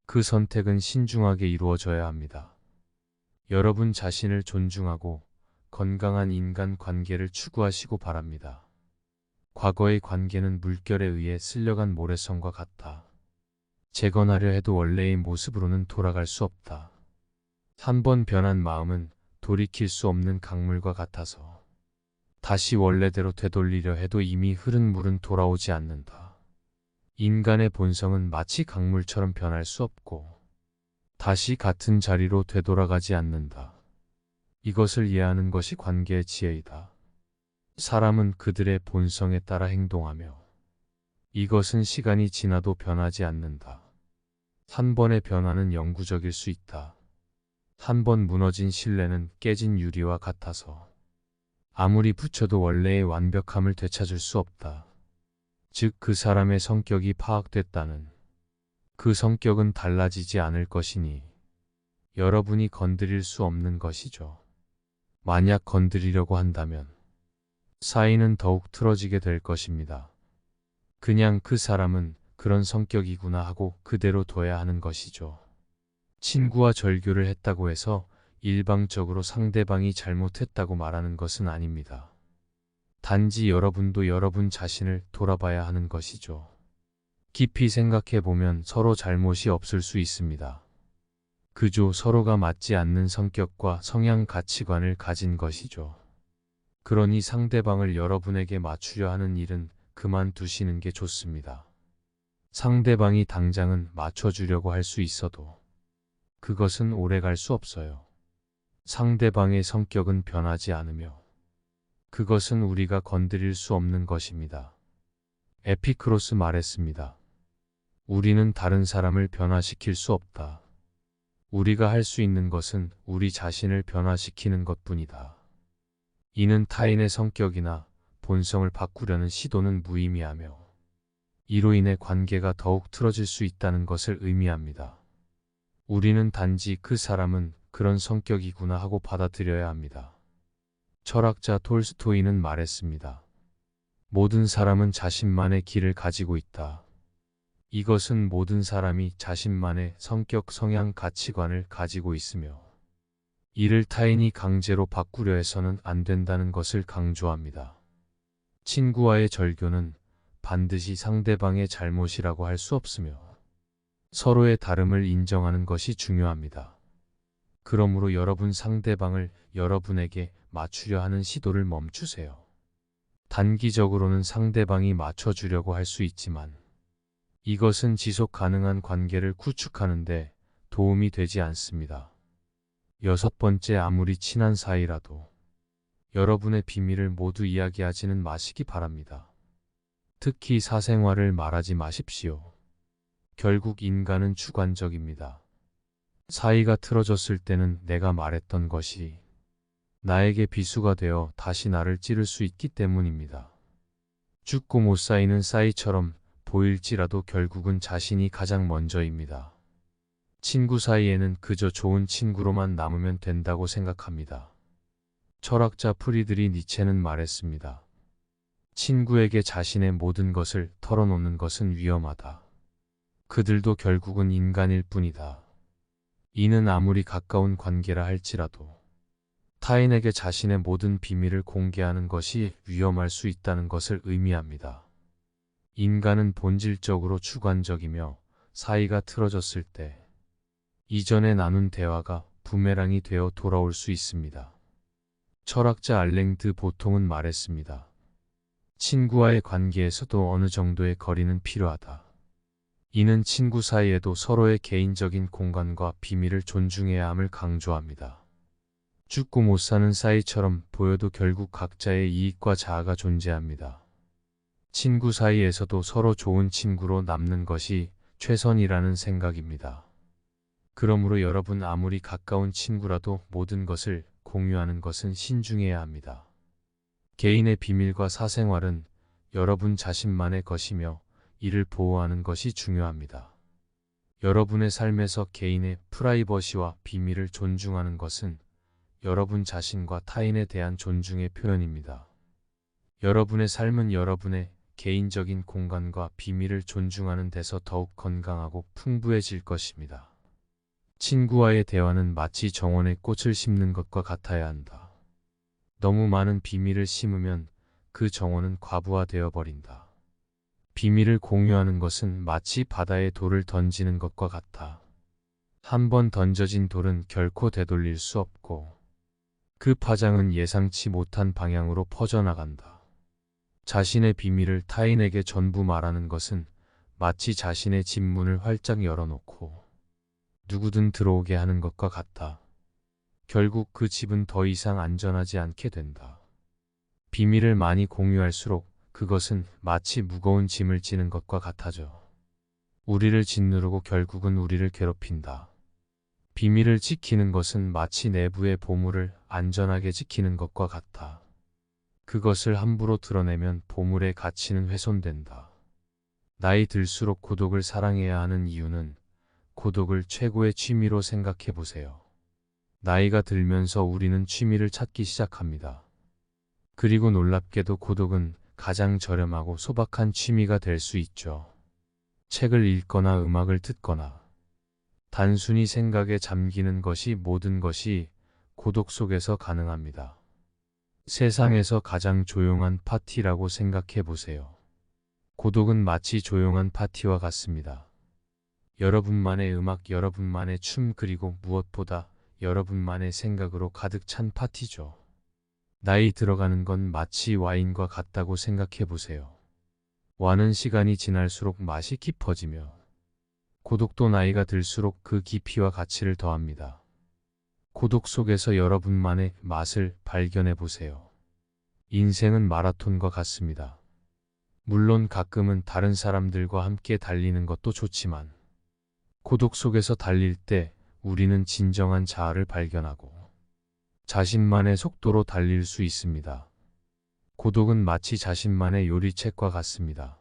그 선택은 신중하게 이루어져야 합니다. 여러분 자신을 존중하고 건강한 인간 관계를 추구하시고 바랍니다. 과거의 관계는 물결에 의해 쓸려간 모래성과 같다. 재건하려 해도 원래의 모습으로는 돌아갈 수 없다. 한 번 변한 마음은 돌이킬 수 없는 강물과 같아서 다시 원래대로 되돌리려 해도 이미 흐른 물은 돌아오지 않는다. 인간의 본성은 마치 강물처럼 변할 수 없고 다시 같은 자리로 되돌아가지 않는다. 이것을 이해하는 것이 관계의 지혜이다. 사람은 그들의 본성에 따라 행동하며 이것은 시간이 지나도 변하지 않는다. 한 번의 변화는 영구적일 수 있다. 한 번 무너진 신뢰는 깨진 유리와 같아서 아무리 붙여도 원래의 완벽함을 되찾을 수 없다. 즉 그 사람의 성격이 파악됐다는 그 성격은 달라지지 않을 것이니 여러분이 건드릴 수 없는 것이죠. 만약 건드리려고 한다면 사이는 더욱 틀어지게 될 것입니다. 그냥 그 사람은 그런 성격이구나 하고 그대로 둬야 하는 것이죠. 친구와 절교를 했다고 해서 일방적으로 상대방이 잘못했다고 말하는 것은 아닙니다. 단지 여러분도 여러분 자신을 돌아봐야 하는 것이죠. 깊이 생각해 보면 서로 잘못이 없을 수 있습니다. 그저 서로가 맞지 않는 성격과 성향 가치관을 가진 것이죠. 그러니 상대방을 여러분에게 맞추려 하는 일은 그만두시는 게 좋습니다. 상대방이 당장은 맞춰주려고 할 수 있어도 그것은 오래 갈 수 없어요. 상대방의 성격은 변하지 않으며 그것은 우리가 건드릴 수 없는 것입니다. 에피크로스 말했습니다. 우리는 다른 사람을 변화시킬 수 없다. 우리가 할 수 있는 것은 우리 자신을 변화시키는 것뿐이다. 이는 타인의 성격이나 본성을 바꾸려는 시도는 무의미하며 이로 인해 관계가 더욱 틀어질 수 있다는 것을 의미합니다. 우리는 단지 그 사람은 그런 성격이구나 하고 받아들여야 합니다. 철학자 톨스토이는 말했습니다. 모든 사람은 자신만의 길을 가지고 있다. 이것은 모든 사람이 자신만의 성격, 성향, 가치관을 가지고 있으며 이를 타인이 강제로 바꾸려 해서는 안 된다는 것을 강조합니다. 친구와의 절교는 반드시 상대방의 잘못이라고 할 수 없으며 서로의 다름을 인정하는 것이 중요합니다. 그러므로 여러분 상대방을 여러분에게 맞추려 하는 시도를 멈추세요. 단기적으로는 상대방이 맞춰주려고 할 수 있지만 이것은 지속 가능한 관계를 구축하는데 도움이 되지 않습니다. 여섯 번째, 아무리 친한 사이라도 여러분의 비밀을 모두 이야기하지는 마시기 바랍니다. 특히 사생활을 말하지 마십시오. 결국 인간은 주관적입니다. 사이가 틀어졌을 때는 내가 말했던 것이 나에게 비수가 되어 다시 나를 찌를 수 있기 때문입니다. 죽고 못 사이는 사이처럼 보일지라도 결국은 자신이 가장 먼저입니다. 친구 사이에는 그저 좋은 친구로만 남으면 된다고 생각합니다. 철학자 프리드리 니체는 말했습니다. 친구에게 자신의 모든 것을 털어놓는 것은 위험하다. 그들도 결국은 인간일 뿐이다. 이는 아무리 가까운 관계라 할지라도 타인에게 자신의 모든 비밀을 공개하는 것이 위험할 수 있다는 것을 의미합니다. 인간은 본질적으로 주관적이며 사이가 틀어졌을 때 이전에 나눈 대화가 부메랑이 되어 돌아올 수 있습니다. 철학자 알랭 드 보통은 말했습니다. 친구와의 관계에서도 어느 정도의 거리는 필요하다. 이는 친구 사이에도 서로의 개인적인 공간과 비밀을 존중해야 함을 강조합니다. 죽고 못 사는 사이처럼 보여도 결국 각자의 이익과 자아가 존재합니다. 친구 사이에서도 서로 좋은 친구로 남는 것이 최선이라는 생각입니다. 그러므로 여러분 아무리 가까운 친구라도 모든 것을 공유하는 것은 신중해야 합니다. 개인의 비밀과 사생활은 여러분 자신만의 것이며 이를 보호하는 것이 중요합니다. 여러분의 삶에서 개인의 프라이버시와 비밀을 존중하는 것은 여러분 자신과 타인에 대한 존중의 표현입니다. 여러분의 삶은 여러분의 개인적인 공간과 비밀을 존중하는 데서 더욱 건강하고 풍부해질 것입니다. 친구와의 대화는 마치 정원에 꽃을 심는 것과 같아야 한다. 너무 많은 비밀을 심으면 그 정원은 과부하되어 버린다. 비밀을 공유하는 것은 마치 바다에 돌을 던지는 것과 같아. 한 번 던져진 돌은 결코 되돌릴 수 없고 그 파장은 예상치 못한 방향으로 퍼져나간다. 자신의 비밀을 타인에게 전부 말하는 것은 마치 자신의 집 문을 활짝 열어놓고 누구든 들어오게 하는 것과 같다. 결국 그 집은 더 이상 안전하지 않게 된다. 비밀을 많이 공유할수록 그것은 마치 무거운 짐을 지는 것과 같아져. 우리를 짓누르고 결국은 우리를 괴롭힌다. 비밀을 지키는 것은 마치 내부의 보물을 안전하게 지키는 것과 같아. 그것을 함부로 드러내면 보물의 가치는 훼손된다. 나이 들수록 고독을 사랑해야 하는 이유는 고독을 최고의 취미로 생각해 보세요. 나이가 들면서 우리는 취미를 찾기 시작합니다. 그리고 놀랍게도 고독은 가장 저렴하고 소박한 취미가 될 수 있죠. 책을 읽거나 음악을 듣거나 단순히 생각에 잠기는 것이 모든 것이 고독 속에서 가능합니다. 세상에서 가장 조용한 파티라고 생각해 보세요. 고독은 마치 조용한 파티와 같습니다. 여러분만의 음악, 여러분만의 춤, 그리고 무엇보다 여러분만의 생각으로 가득 찬 파티죠. 나이 들어가는 건 마치 와인과 같다고 생각해 보세요. 와는 시간이 지날수록 맛이 깊어지며 고독도 나이가 들수록 그 깊이와 가치를 더합니다. 고독 속에서 여러분만의 맛을 발견해 보세요. 인생은 마라톤과 같습니다. 물론 가끔은 다른 사람들과 함께 달리는 것도 좋지만 고독 속에서 달릴 때 우리는 진정한 자아를 발견하고 자신만의 속도로 달릴 수 있습니다. 고독은 마치 자신만의 요리책과 같습니다.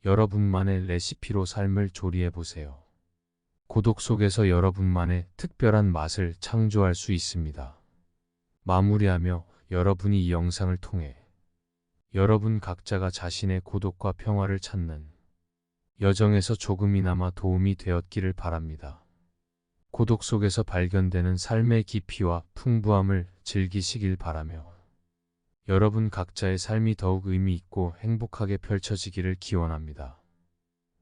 여러분만의 레시피로 삶을 조리해 보세요. 고독 속에서 여러분만의 특별한 맛을 창조할 수 있습니다. 마무리하며 여러분이 이 영상을 통해 여러분 각자가 자신의 고독과 평화를 찾는 여정에서 조금이나마 도움이 되었기를 바랍니다. 고독 속에서 발견되는 삶의 깊이와 풍부함을 즐기시길 바라며 여러분 각자의 삶이 더욱 의미 있고 행복하게 펼쳐지기를 기원합니다.